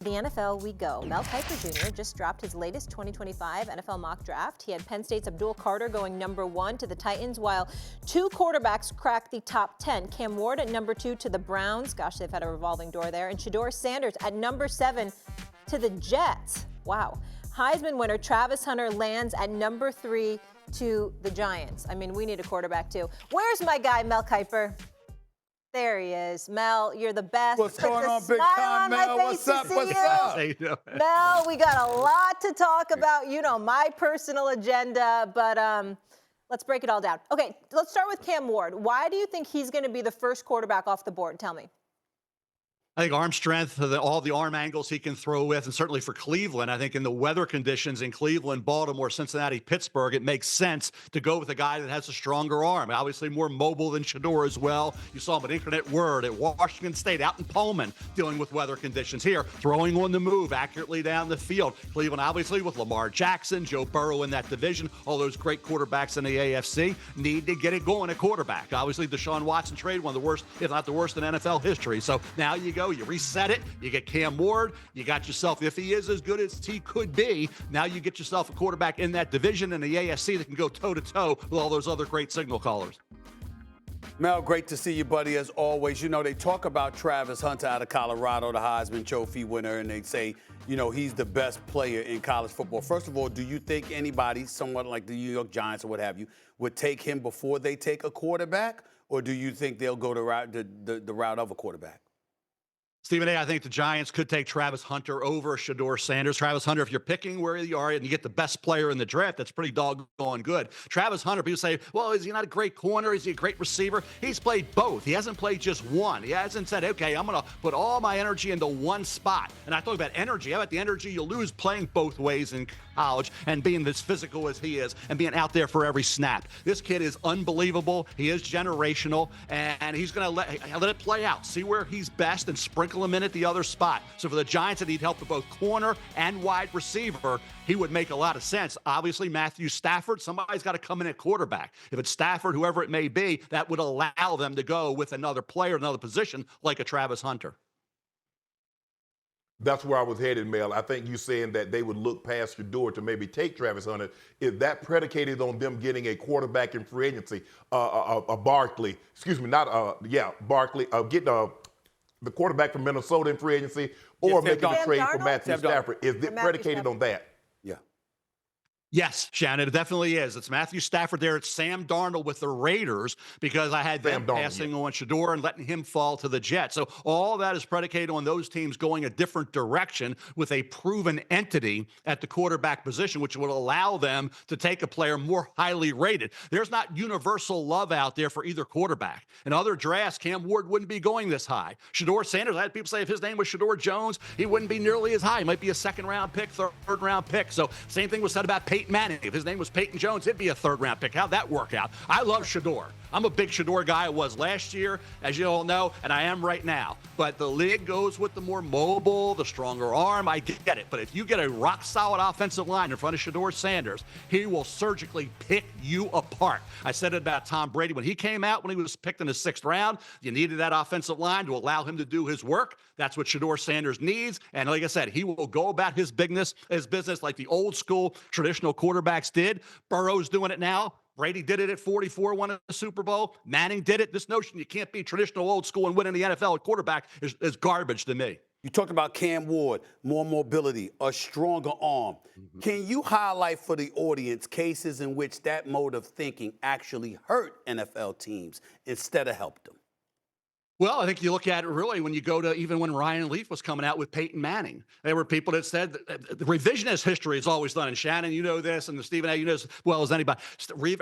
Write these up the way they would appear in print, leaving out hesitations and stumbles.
The NFL we go. Mel Kiper Jr. just dropped his latest 2025 NFL mock draft. He had Penn State's Abdul Carter going number 1 to the Titans, while 2 quarterbacks cracked the top 10. Cam Ward at number 2 to the Browns. Gosh, they've had a revolving door there. And Shedeur Sanders at number 7 to the Jets. Wow. Heisman winner Travis Hunter lands at number 3 to the Giants. I mean, we need a quarterback too. Where's my guy, Mel Kiper? There he is. Mel, you're the best. What's going on, big time, Mel? What's up? What's up? How you doing? Mel, we got a lot to talk about. You know, my personal agenda, but let's break it all down. Okay, let's start with Cam Ward. Why do you think he's going to be the first quarterback off the board? Tell me. I think arm strength, all the arm angles he can throw with, and certainly for Cleveland, I think in the weather conditions in Cleveland, Baltimore, Cincinnati, Pittsburgh, it makes sense to go with a guy that has a stronger arm. Obviously more mobile than Shedeur as well. You saw him at Incarnate Word at Washington State, out in Pullman, dealing with weather conditions here, throwing on the move accurately down the field. Cleveland, obviously, with Lamar Jackson, Joe Burrow in that division, all those great quarterbacks in the AFC, need to get it going at quarterback. Obviously, Deshaun Watson trade, one of the worst, if not the worst in NFL history. So now you go. You reset it. You get Cam Ward. You got yourself, if he is as good as he could be, now you get yourself a quarterback in that division in the AFC that can go toe-to-toe with all those other great signal callers. Mel, great to see you, buddy, as always. You know, they talk about Travis Hunter out of Colorado, the Heisman Trophy winner, and they say, you know, he's the best player in college football. First of all, do you think anybody, somewhat like the New York Giants or what have you, would take him before they take a quarterback? Or do you think they'll go the route of a quarterback? Stephen A., I think the Giants could take Travis Hunter over Shedeur Sanders. Travis Hunter, if you're picking where you are and you get the best player in the draft, that's pretty doggone good. Travis Hunter, people say, well, is he not a great corner? Is he a great receiver? He's played both. He hasn't played just one. He hasn't said, okay, I'm going to put all my energy into one spot. And I talk about energy. How about the energy you lose playing both ways in college and being as physical as he is and being out there for every snap? This kid is unbelievable. He is generational, and he's going to let it play out, see where he's best, and sprinkle him in at the other spot. So for the Giants that need help with both corner and wide receiver, he would make a lot of sense. Obviously, Matthew Stafford, somebody's got to come in at quarterback. If it's Stafford, whoever it may be, that would allow them to go with another player, another position, like a Travis Hunter. That's where I was headed, Mel. I think you saying that they would look past Shedeur to maybe take Travis Hunter. Is that predicated on them getting a quarterback in free agency? Barkley, Barkley, getting the quarterback from Minnesota in free agency, or making a trade for Matthew Stafford? Is it predicated on that? Yeah. Yes, Shannon, it definitely is. It's Matthew Stafford there. It's Sam Darnold with the Raiders, because I had them passing on Shedeur and letting him fall to the Jets. So all that is predicated on those teams going a different direction with a proven entity at the quarterback position, which would allow them to take a player more highly rated. There's not universal love out there for either quarterback. In other drafts, Cam Ward wouldn't be going this high. Shedeur Sanders, I had people say if his name was Shedeur Jones, he wouldn't be nearly as high. He might be a second-round pick, third-round pick. So same thing was said about Peyton Manning. If his name was Peyton Jones, it'd be a third-round pick. How'd that work out? I love Shedeur. I'm a big Shedeur guy. I was last year, as you all know, and I am right now. But the league goes with the more mobile, the stronger arm. I get it. But if you get a rock-solid offensive line in front of Shedeur Sanders, he will surgically pick you apart. I said it about Tom Brady. When he came out, when he was picked in the 6th round, you needed that offensive line to allow him to do his work. That's what Shedeur Sanders needs. And like I said, he will go about his business like the old school traditional quarterbacks did. Burrow's doing it now. Brady did it at 44, won a Super Bowl. Manning did it. This notion you can't be traditional old school and win in the NFL at quarterback is garbage to me. You talked about Cam Ward, more mobility, a stronger arm. Can you highlight for the audience cases in which that mode of thinking actually hurt NFL teams instead of helped them? Well, I think you look at it really when you go to even when Ryan Leaf was coming out with Peyton Manning. There were people that said that the revisionist history is always done. And Shannon, you know this, and Stephen A., you know as well as anybody.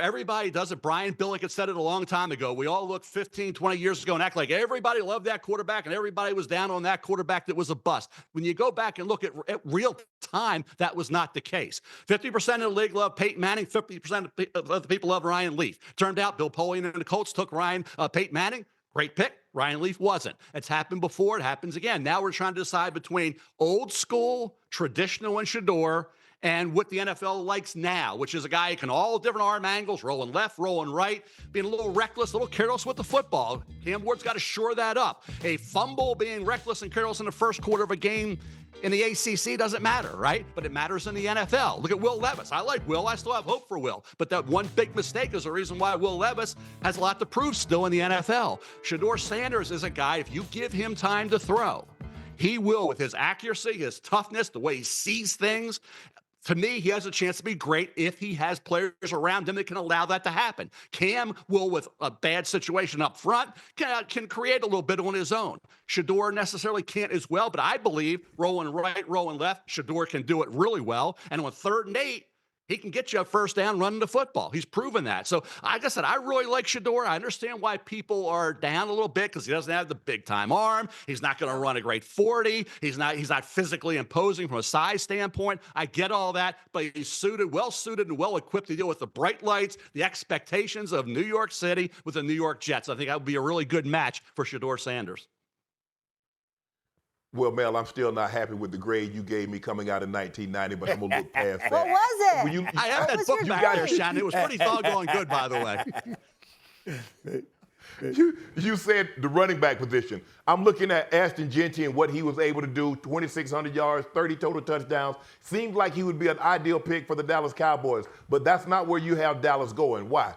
Everybody does it. Brian Billick had said it a long time ago. We all look 15, 20 years ago and act like everybody loved that quarterback and everybody was down on that quarterback that was a bust. When you go back and look at real time, that was not the case. 50% of the league loved Peyton Manning. 50% of the people loved Ryan Leaf. Turned out Bill Polian and the Colts took Peyton Manning. Great pick. Ryan Leaf wasn't. It's happened before. It happens again. Now we're trying to decide between old school, traditional, and Shedeur, and what the NFL likes now, which is a guy who can all different arm angles, rolling left, rolling right, being a little reckless, a little careless with the football. Cam Ward's got to shore that up. A fumble, being reckless and careless in the first quarter of a game in the ACC doesn't matter, right? But it matters in the NFL. Look at Will Levis. I like Will. I still have hope for Will. But that one big mistake is the reason why Will Levis has a lot to prove still in the NFL. Shedeur Sanders is a guy, if you give him time to throw, he will, with his accuracy, his toughness, the way he sees things. To me, he has a chance to be great if he has players around him that can allow that to happen. Cam will, with a bad situation up front, can create a little bit on his own. Shedeur necessarily can't as well, but I believe rolling right, rolling left, Shedeur can do it really well. And on 3rd and 8, he can get you a first down running the football. He's proven that. So, like I said, I really like Shedeur. I understand why people are down a little bit because he doesn't have the big-time arm. He's not going to run a great 40. He's not physically imposing from a size standpoint. I get all that, but he's well-suited and well-equipped to deal with the bright lights, the expectations of New York City with the New York Jets. I think that would be a really good match for Shedeur Sanders. Well, Mel, I'm still not happy with the grade you gave me coming out in 1990, but I'm going to look past that. What was it? I have that book back there, Shannon. It was pretty doggone good, by the way. You said the running back position. I'm looking at Ashton Jeanty and what he was able to do, 2,600 yards, 30 total touchdowns. Seems like he would be an ideal pick for the Dallas Cowboys, but that's not where you have Dallas going. Why?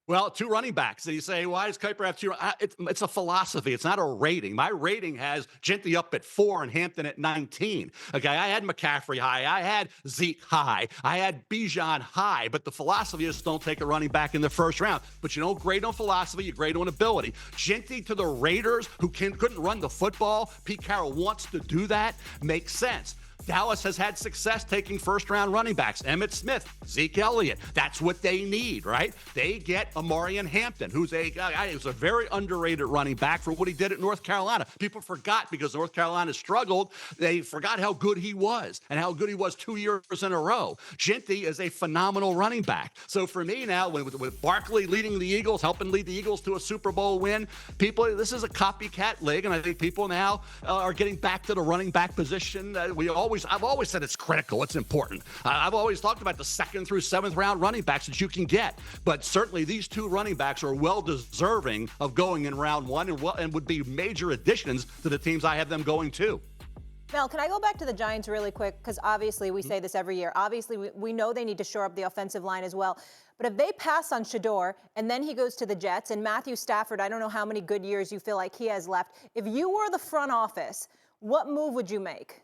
Well, 2 running backs. And you say, why does Kiper have 2? It's a philosophy. It's not a rating. My rating has Jeanty up at 4 and Hampton at 19. Okay, I had McCaffrey high. I had Zeke high. I had Bijan high. But the philosophy is don't take a running back in the first round. But you don't grade on philosophy. You grade on ability. Jeanty to the Raiders, who couldn't run the football. Pete Carroll wants to do that. Makes sense. Dallas has had success taking first-round running backs. Emmitt Smith, Zeke Elliott. That's what they need, right? They get Amarian Hampton, who's a very underrated running back for what he did at North Carolina. People forgot because North Carolina struggled. They forgot how good he was and how good he was 2 years in a row. Jeanty is a phenomenal running back. So for me now, with Barkley leading the Eagles, helping lead the Eagles to a Super Bowl win, this is a copycat league, and I think people now are getting back to the running back position. I've always said it's critical. It's important. I've always talked about the 2nd through 7th round running backs that you can get. But certainly these 2 running backs are well deserving of going in round 1 and would be major additions to the teams I have them going to. Mel, can I go back to the Giants really quick? Because obviously we say this every year. Obviously we know they need to shore up the offensive line as well. But if they pass on Shedeur and then he goes to the Jets and Matthew Stafford, I don't know how many good years you feel like he has left. If you were the front office, what move would you make?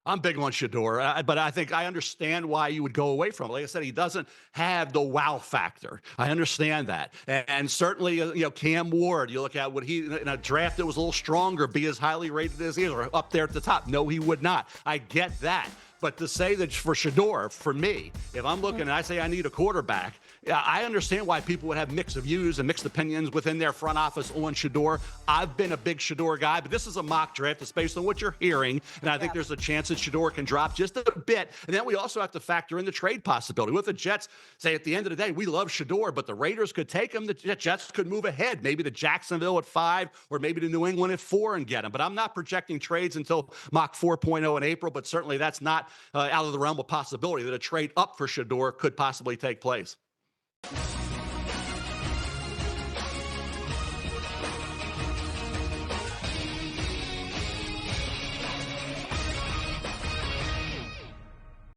I'm big on Shedeur, but I think I understand why you would go away from it. Like I said, he doesn't have the wow factor. I understand that. And certainly, Cam Ward, you look at what he, in a draft that was a little stronger, be as highly rated as he is, or up there at the top. No, he would not. I get that. But to say that for Shedeur, for me, if I'm looking and I say I need a quarterback, I understand why people would have mixed views and mixed opinions within their front office on Shedeur. I've been a big Shedeur guy, but this is a mock draft. It's based on what you're hearing, and I think there's a chance that Shedeur can drop just a bit. And then we also have to factor in the trade possibility. With the Jets, say at the end of the day, we love Shedeur, but the Raiders could take him. The Jets could move ahead, maybe to Jacksonville at 5 or maybe to New England at 4 and get him. But I'm not projecting trades until mock 4.0 in April, but certainly that's not out of the realm of possibility that a trade up for Shedeur could possibly take place.